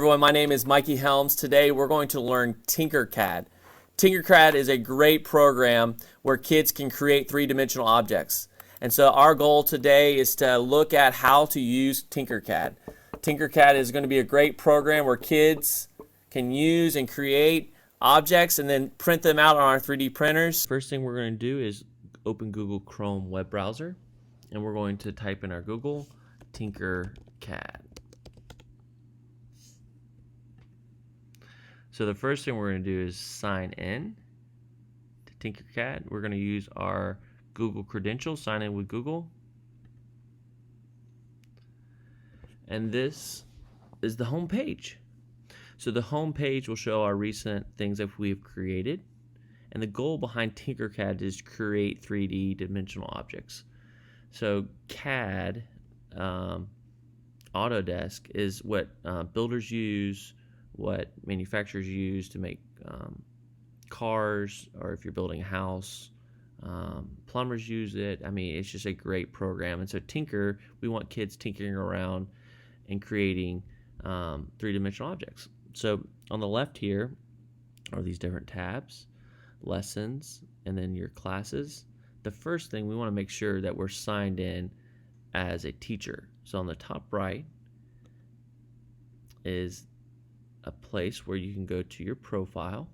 everyone, my name is Mikey Helms. Today we're going to learn TinkerCad. TinkerCad is a great program where kids can create three-dimensional objects. And so our goal today is to look at how to use TinkerCad. TinkerCad is going to be a great program where kids can use and create objects and then print them out on our 3D printers. First thing we're going to do is open Google Chrome web browser, and we're going to type in our Google TinkerCad. So the first thing we're going to do is sign in to TinkerCad. We're going to use our Google credentials, sign in with Google. And this is the home page. So the home page will show our recent things that we've created. And the goal behind TinkerCad is to create 3D dimensional objects. So CAD, Autodesk, is what builders use, what manufacturers use to make cars, or if you're building a house, plumbers use it. I mean, it's just a great program. And so Tinker, we want kids tinkering around and creating three-dimensional objects. So on the left here are these different tabs, lessons, and then your classes. The first thing, we want to make sure that we're signed in as a teacher. So on the top right is a place where you can go to your profile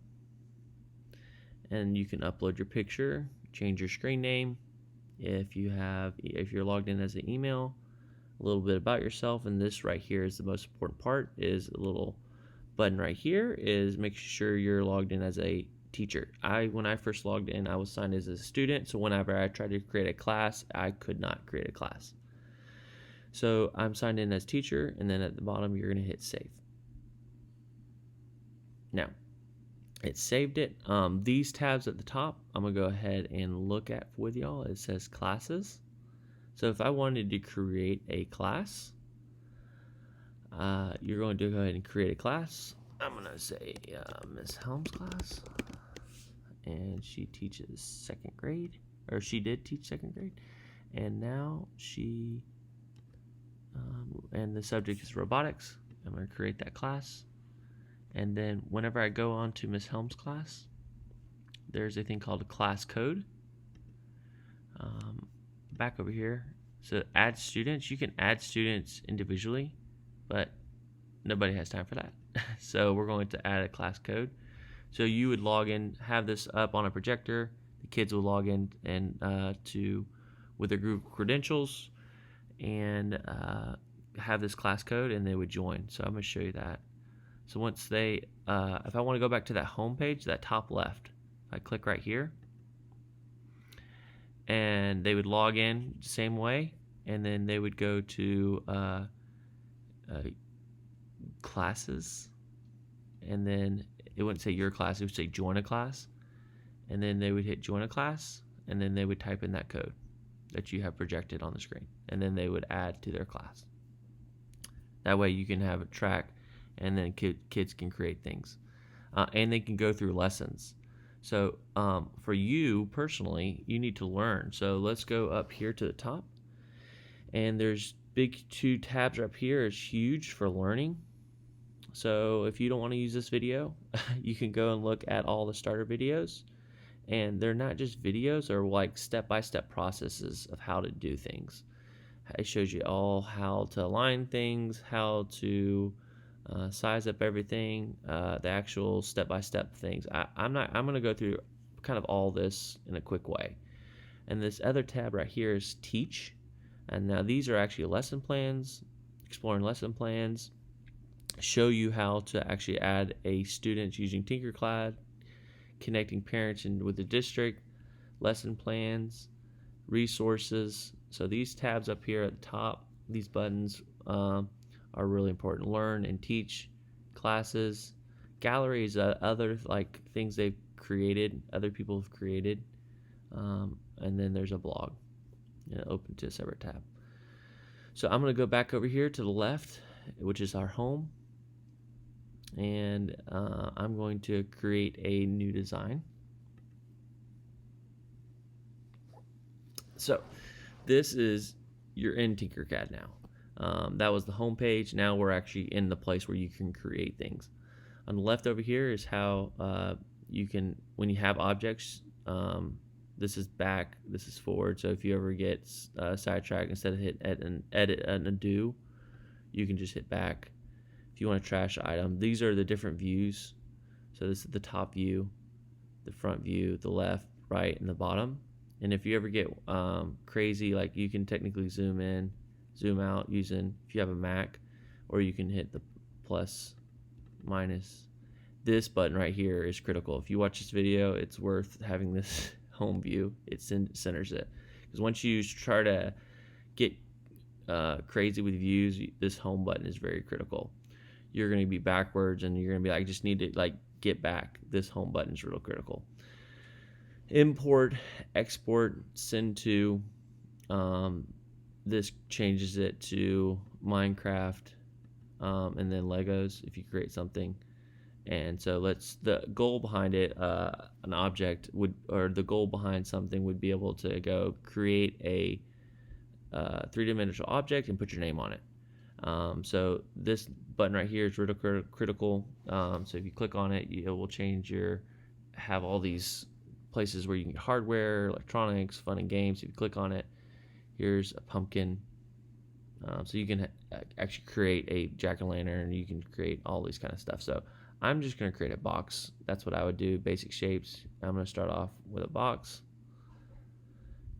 and you can upload your picture, change your screen name, if you're logged in as an email, a little bit about yourself. And this right here is the most important part, is a little button right here is make sure you're logged in as a teacher. When I first logged in, I was signed as a student, so whenever I tried to create a class, I could not create a class. So I'm signed in as teacher, and then at the bottom you're going to hit save. Now, it saved it. These tabs at the top, I'm going to go ahead and look at with y'all. It says classes. So if I wanted to create a class, you're going to go ahead and create a class. I'm going to say Miss Helms class. And she teaches second grade, or she did teach second grade. And now she, and the subject is robotics. I'm going to create that class. And then whenever I go on to Miss Helms' class, there's a thing called a class code. Back over here, so add students. You can add students individually, but nobody has time for that. So we're going to add a class code. So you would log in, have this up on a projector. The kids will log in and with their group credentials and have this class code, and they would join. So I'm going to show you that. So once they, if I want to go back to that home page, that top left, I click right here, and they would log in the same way, and then they would go to classes, and then it wouldn't say your class, it would say join a class, and then they would hit join a class, and then they would type in that code that you have projected on the screen, and then they would add to their class. That way you can have a track, and then kids can create things, and they can go through lessons. So for you personally, you need to learn. So let's go up here to the top, and there's big two tabs up here. It's huge for learning. So if you don't want to use this video, you can go and look at all the starter videos, and they're not just videos, they're like step-by-step processes of how to do things. It shows you all how to align things, how to size up everything, the actual step-by-step things. I'm going to go through kind of all this in a quick way. And this other tab right here is teach. And now these are actually lesson plans, exploring lesson plans, show you how to actually add a student using TinkerCad, connecting parents with the district, lesson plans, resources. So these tabs up here at the top, these buttons, are really important. Learn and teach, classes, galleries, other like things they've created, other people have created, and then there's a blog, open to a separate tab. So I'm going to go back over here to the left, which is our home, and I'm going to create a new design. So this is, you're in TinkerCad now. That was the home page. Now we're actually in the place where you can create things. On the left over here is how you can, when you have objects, this is back, this is forward. So if you ever get sidetracked, instead of hit edit and undo, you can just hit back. If you want to trash an item, these are the different views. So this is the top view, the front view, the left, right, and the bottom. And if you ever get crazy, like you can technically zoom in, zoom out using, if you have a Mac, or you can hit the plus, minus. This button right here is critical. If you watch this video, it's worth having this home view. It centers it. Because once you try to get crazy with views, this home button is very critical. You're going to be backwards and you're going to be like, I just need to like get back. This home button is real critical. Import, export, send to. This changes it to Minecraft and then Legos if you create something. And so the goal behind it, an object would, or the goal behind something would be able to go create a three-dimensional object and put your name on it. So this button right here is really critical. So if you click on it, it will change have all these places where you can get hardware, electronics, fun and games. If you click on it, here's a pumpkin. So you can actually create a jack-o'-lantern. You can create all these kind of stuff. So I'm just going to create a box. That's what I would do, basic shapes. I'm going to start off with a box,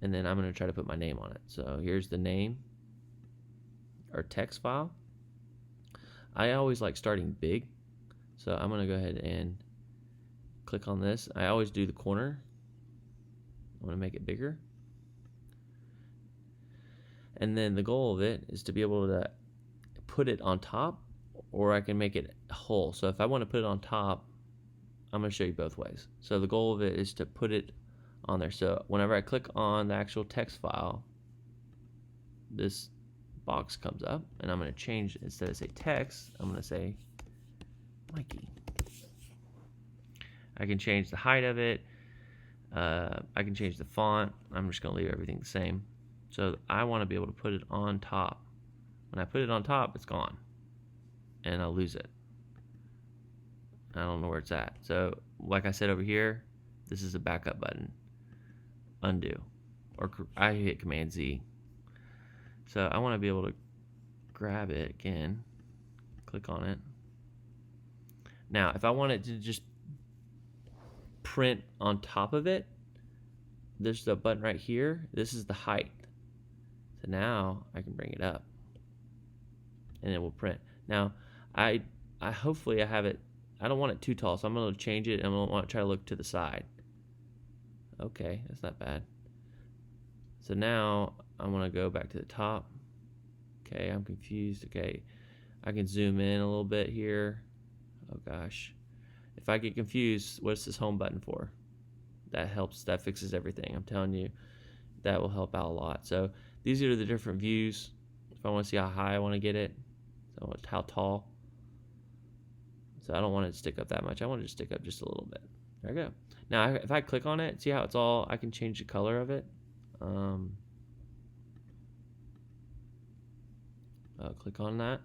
and then I'm going to try to put my name on it. So here's the name, or text file. I always like starting big, so I'm going to go ahead and click on this. I always do the corner. I want to make it bigger. And then the goal of it is to be able to put it on top, or I can make it whole. So if I want to put it on top, I'm going to show you both ways. So the goal of it is to put it on there. So whenever I click on the actual text file, this box comes up, and I'm going to change, instead of say text, I'm going to say Mikey. I can change the height of it. I can change the font. I'm just going to leave everything the same. So I want to be able to put it on top. When I put it on top, it's gone, and I'll lose it. I don't know where it's at. So like I said over here, this is a backup button. Undo. Or I hit Command Z. So I want to be able to grab it again, click on it. Now if I want it to just print on top of it, there's the button right here. This is the height. So now I can bring it up, and it will print. Now I hopefully I have it, I don't want it too tall, so I'm going to change it, and I'm going to want to try to look to the side. Okay, that's not bad. So now I want to go back to the top. Okay, I'm confused. Okay, I can zoom in a little bit here. Oh gosh, if I get confused, what's this home button for? That helps, that fixes everything. I'm telling you, that will help out a lot. So these are the different views. If I want to see how high I want to get it, so how tall. So I don't want it to stick up that much. I want it to stick up just a little bit. There we go. Now if I click on it, see how it's all, I can change the color of it. I'll click on that,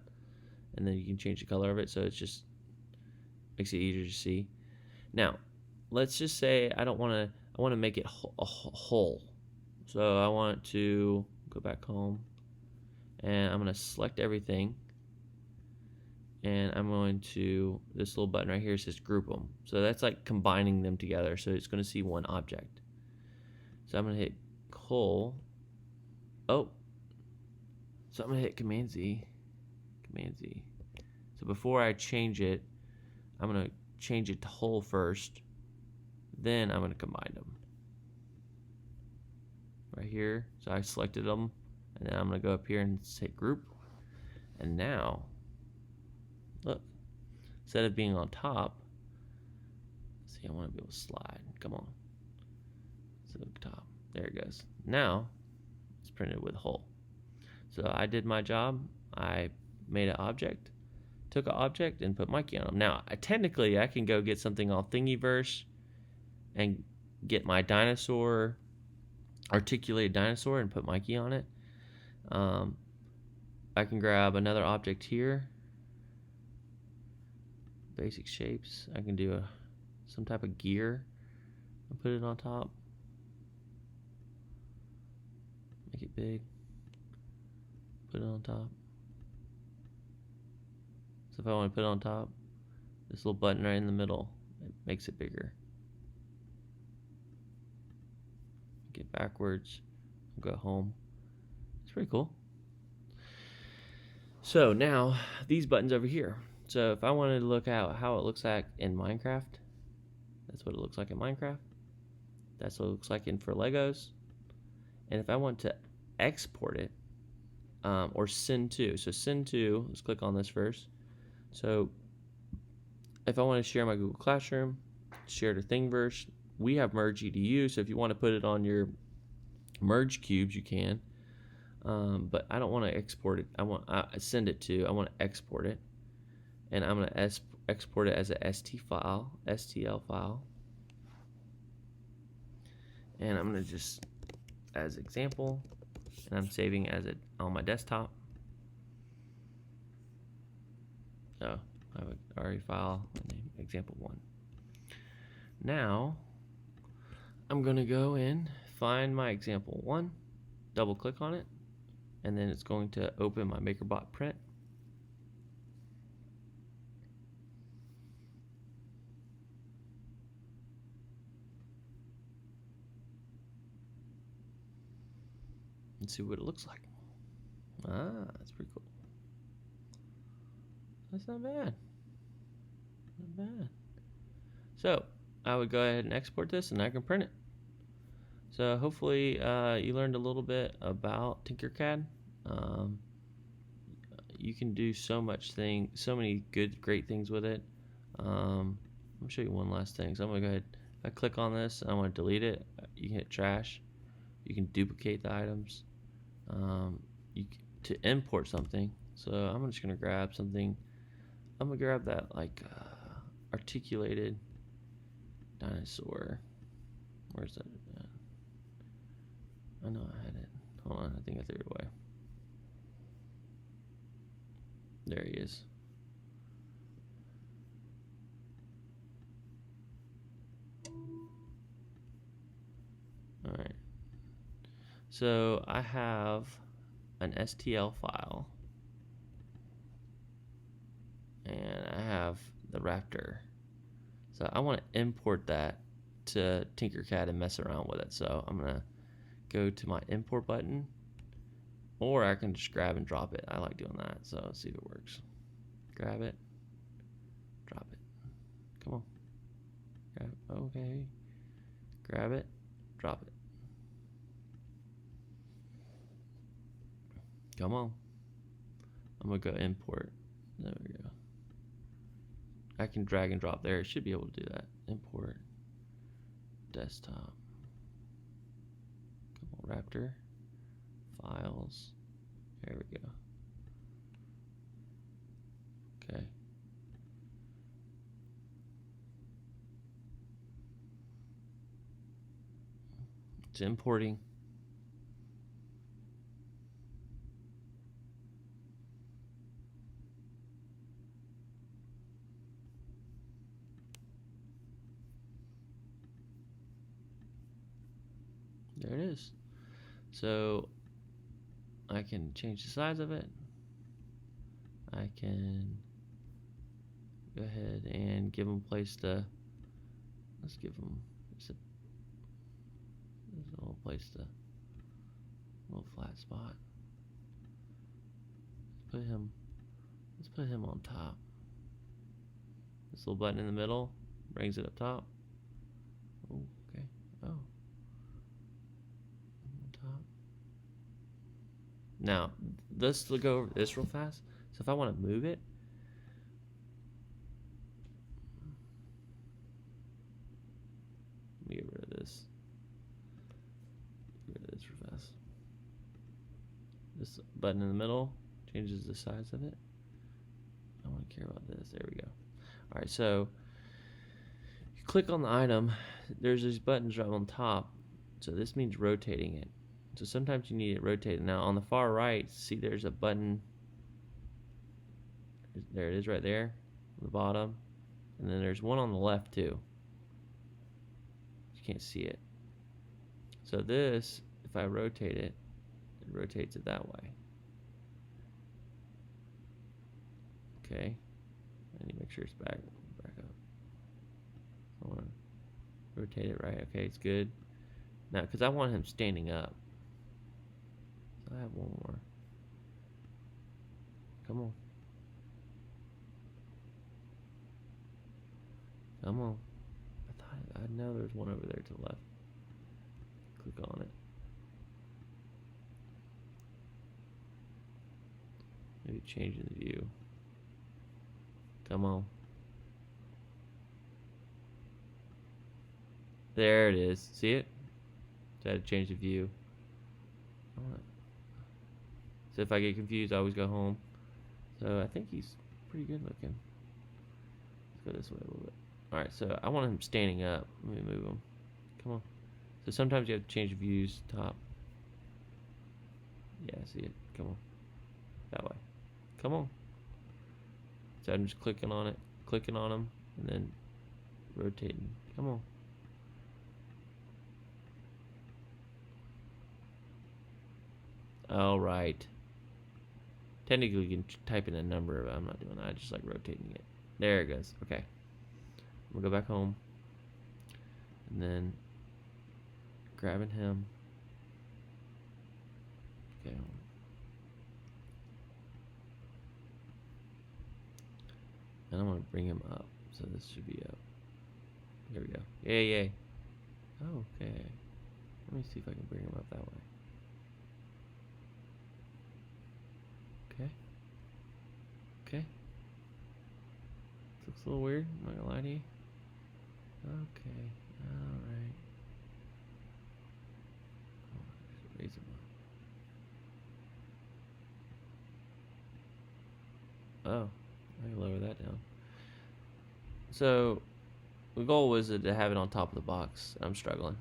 and then you can change the color of it, so it just makes it easier to see. Now let's just say I want to make it a whole. So I want to go back home, and I'm going to select everything, and I'm going to, this little button right here says group them. So that's like combining them together, so it's going to see one object. So I'm going to hit whole. Oh, so I'm going to hit Command Z. Command Z. So before I change it, I'm going to change it to whole first, then I'm going to combine them right here. So I selected them, and then I'm going to go up here and say group, and now look, instead of being on top, see, I want to be able to slide. Come on, so top, there it goes. Now it's printed with whole. So I did my job. I made an object, took an object, and put Mikey on them. Now technically I can go get something on Thingiverse and get my dinosaur, articulated dinosaur, and put Mikey on it. I can grab another object here, basic shapes. I can do some type of gear and put it on top. Make it big. Put it on top. So if I want to put it on top, this little button right in the middle, it makes it bigger. Get backwards, go home. It's pretty cool. So now these buttons over here. So if I wanted to look at how it looks like in Minecraft, that's what it looks like in Minecraft. That's what it looks like for Legos. And if I want to export it, or send to, so send to, let's click on this first. So if I want to share my Google Classroom, share to Thingiverse, we have Merge EDU, so if you want to put it on your Merge cubes, you can. But I don't want to export it. I want send it to. I want to export it, and I'm going to export it as a STL file, and I'm going to just as example, and I'm saving as it on my desktop. Oh, I have an RE file, name example 1. Now I'm going to go in, find my example 1, double click on it, and then it's going to open my MakerBot print. And see what it looks like. Ah, that's pretty cool. That's not bad. Not bad. So I would go ahead and export this, and I can print it. So hopefully you learned a little bit about TinkerCad. You can do so many great things with it. I'm gonna show you one last thing. So I'm gonna go ahead. If I click on this and I want to delete it, you can hit trash. You can duplicate the items. To import something. So I'm just gonna grab something. I'm gonna grab that like articulated dinosaur. Where's that? I know I had it. Hold on, I think I threw it away. There he is. All right. So I have an STL file, and I have the raptor. So I want to import that to TinkerCad and mess around with it. So I'm gonna go to my import button, or I can just grab and drop it. I like doing that. So let's see if it works. Grab it, drop it. Come on. Grab it. Okay. Grab it, drop it. Come on. I'm gonna go import. There we go. I can drag and drop there. It should be able to do that. Import desktop. Come on, Raptor. Files. There we go. Okay. It's importing. There it is. So I can change the size of it. I can go ahead and give them a place to, let's give them a little place to, a little flat spot. Let's put him on top. This little button in the middle brings it up top. Oh, okay. Oh. On top. Now, let's go over this real fast. So if I want to move it, let me get rid of this. Get rid of this real fast. This button in the middle changes the size of it. I don't want to care about this. There we go. All right, so you click on the item. There's these buttons right on top. So this means rotating it. So sometimes you need it rotated. Now on the far right, see there's a button There it is right there on the bottom. And then there's one on the left too. You can't see it. So this, if I rotate it, it rotates it that way. Okay. I need to make sure it's back up. I want to rotate it right. Okay, it's good. Now, because I want him standing up. So I have one more. Come on. Come on. I know there's one over there to the left. Click on it. Maybe changing the view. Come on. There it is. See it? So I had to change the view. So if I get confused, I always go home. So I think he's pretty good looking. Let's go this way a little bit. Alright, so I want him standing up. Let me move him. Come on. So sometimes you have to change the views top. Yeah, I see it. Come on. That way. Come on. So I'm just clicking on it, clicking on him, and then rotating. Come on. All right. Technically, you can type in a number, but I'm not doing that. I just like rotating it. There it goes. Okay. We'll go back home. And then grabbing him. Okay. And I'm going to bring him up. So this should be up. There we go. Yay. Okay. Let me see if I can bring him up that way. Okay. Looks a little weird, I'm not gonna lie to you. Okay, alright. Raise him up. Oh, I can lower that down. So, the goal was to have it on top of the box. I'm struggling.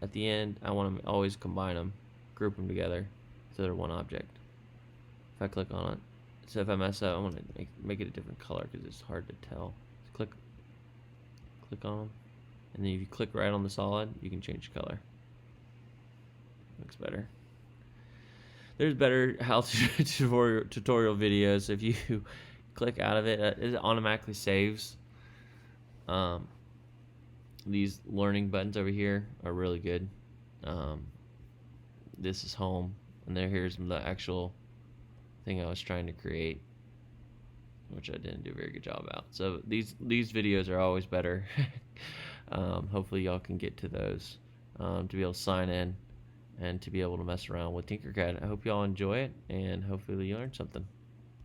At the end, I want to always combine them, group them together, so they're one object. If I click on it, so if I mess up, I want to make it a different color because it's hard to tell. Just click on them, and then if you click right on the solid, you can change the color. Looks better. There's better how tutorial videos. If you click out of it, it automatically saves. These learning buttons over here are really good. This is home, and here's the actual thing I was trying to create, which I didn't do a very good job about. So these videos are always better. Hopefully y'all can get to those to be able to sign in and to be able to mess around with TinkerCad. I hope y'all enjoy it, and hopefully you learned something.